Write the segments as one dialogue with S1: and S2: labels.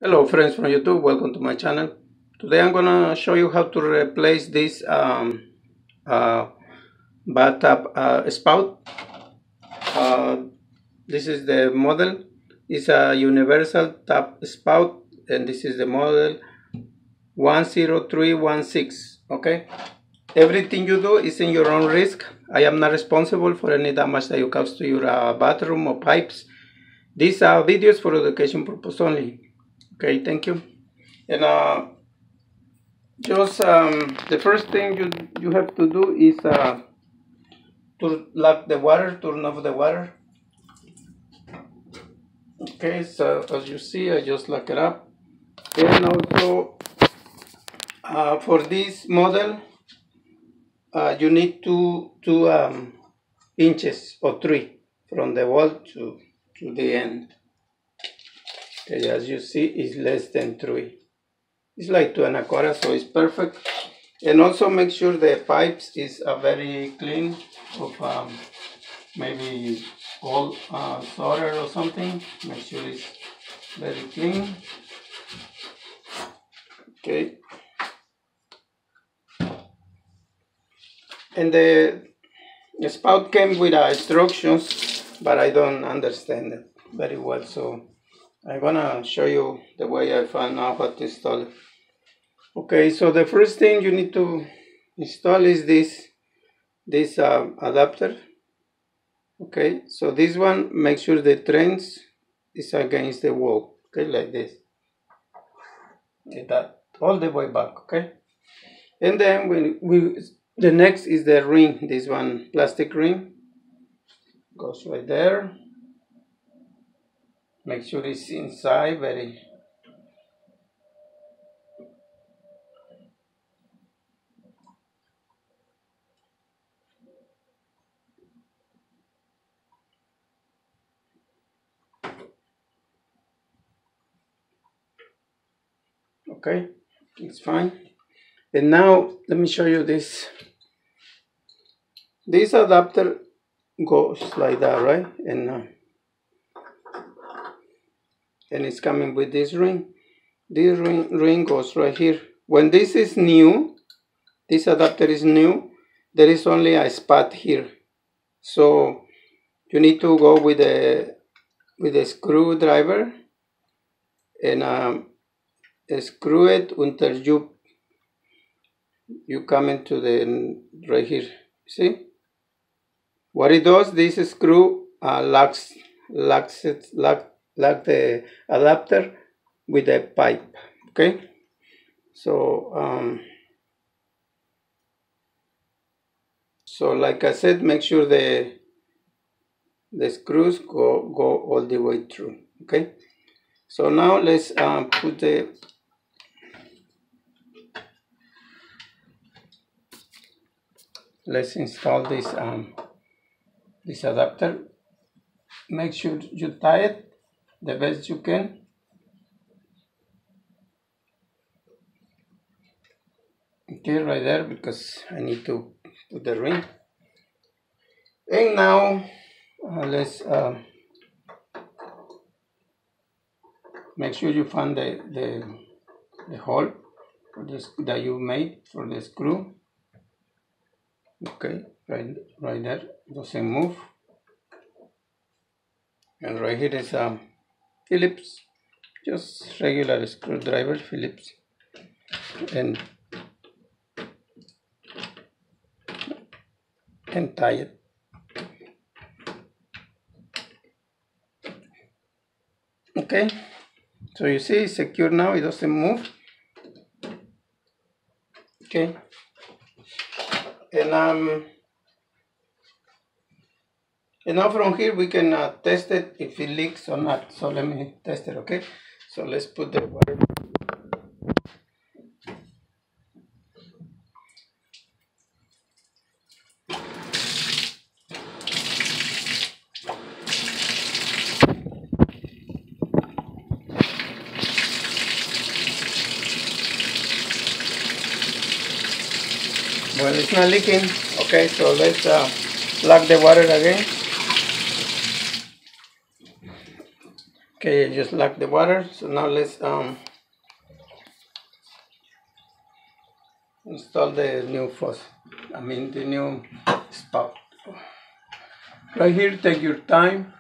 S1: Hello friends from YouTube, welcome to my channel. Today I'm gonna show you how to replace this uh, bathtub spout. Uh, this is the model. It's a universal tap spout and this is the model 10316. Okay, everything you do is in your own risk. I am not responsible for any damage that you cause to your bathroom or pipes. These are videos for education purpose only. Okay, thank you. And just the first thing you have to do is to lock the water, turn off the water. Okay, so as you see, I just lock it up. And also for this model, you need two inches or 3 from the wall to the end. Okay, as you see, it's less than 3. It's like 2 1/4, so it's perfect. And also make sure the pipes is very clean of maybe old solder or something. Make sure it's very clean. Okay. And the spout came with instructions, but I don't understand it very well, so I'm gonna show you the way I found out how to install it. Okay, so the first thing you need to install is this adapter. Okay, so this one, make sure the trends is against the wall. Okay, like this. Like that, all the way back. Okay, and then the next is the ring. This one, plastic ring, goes right there. Make sure it's inside very. Okay, it's fine. And now let me show you this. This adapter goes like that, right? And it's coming with this ring. This ring goes right here. When this is new, this adapter is new, there is only a spot here. So you need to go with a screwdriver and screw it until you come into the right here. See what it does? This screw locks the adapter with a pipe. Okay, so so like I said, make sure the screws go all the way through. Okay, so now let's let's install this adapter. Make sure you tie it the best you can. Okay, right there, because I need to put the ring. And now let's make sure you find the hole for this that you made for the screw. Okay, right there, doesn't move. And right here is Phillips, just regular screwdriver Phillips, and tie it. Okay, so you see it's secure now, it doesn't move. Okay, and now from here we can test it if it leaks or not. So let me test it. Okay, so let's put the water. Well, it's not leaking. Okay, so let's lock the water again. Okay, I just locked the water. So now let's install the new faucet. I mean the new spout. Right here, take your time.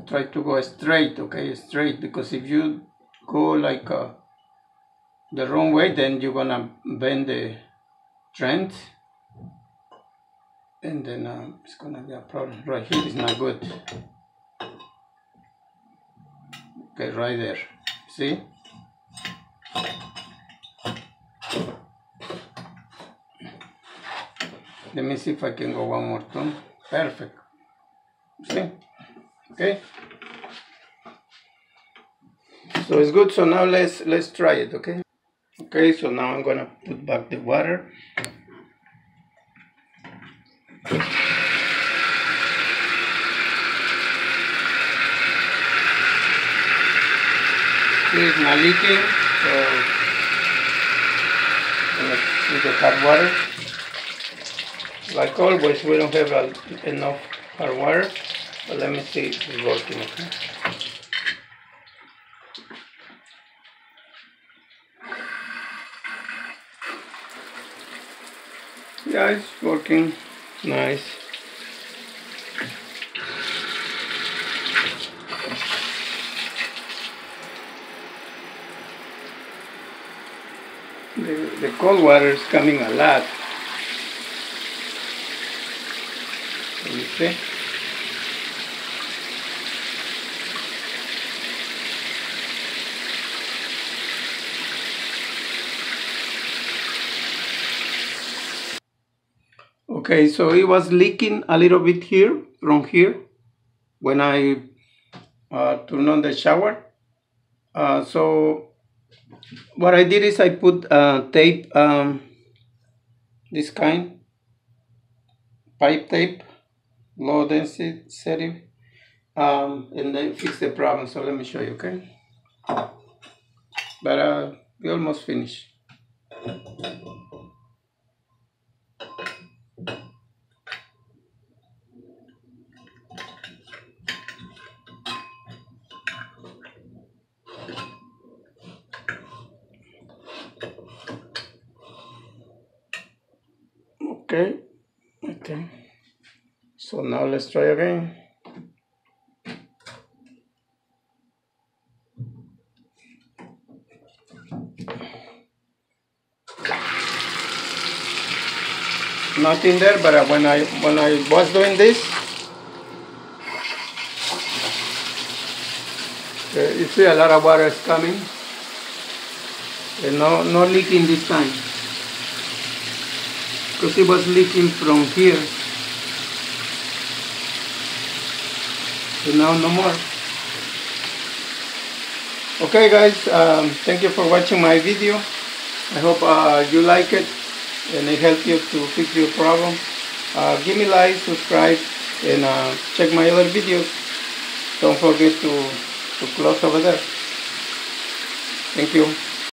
S1: Try to go straight, okay, straight, because if you go like the wrong way, then you're gonna bend the trend, and then it's gonna be a problem. Right here is not good. Okay, right there, see? Let me see if I can go one more time. Perfect. See? Okay. So it's good. So now let's try it. Okay. Okay. So now I'm gonna put back the water. It's not leaking. So let's see the hot water. Like always, we don't have enough hot water, but let me see if it's working. Okay. Yeah, it's working nice. The cold water is coming a lot. You see? Okay, so it was leaking a little bit here, from here, when I turned on the shower. So what I did is I put tape, this kind, pipe tape, low density, and then fix the problem. So let me show you, okay? But we almost finished. Okay, okay. So now let's try again. Nothing there, but when I was doing this, you see a lot of water is coming, and no leaking this time, because it was leaking from here, so now no more. Okay guys, thank you for watching my video. I hope you like it and it helped you to fix your problem. Give me a like, subscribe, and check my other videos. Don't forget to close over there. Thank you.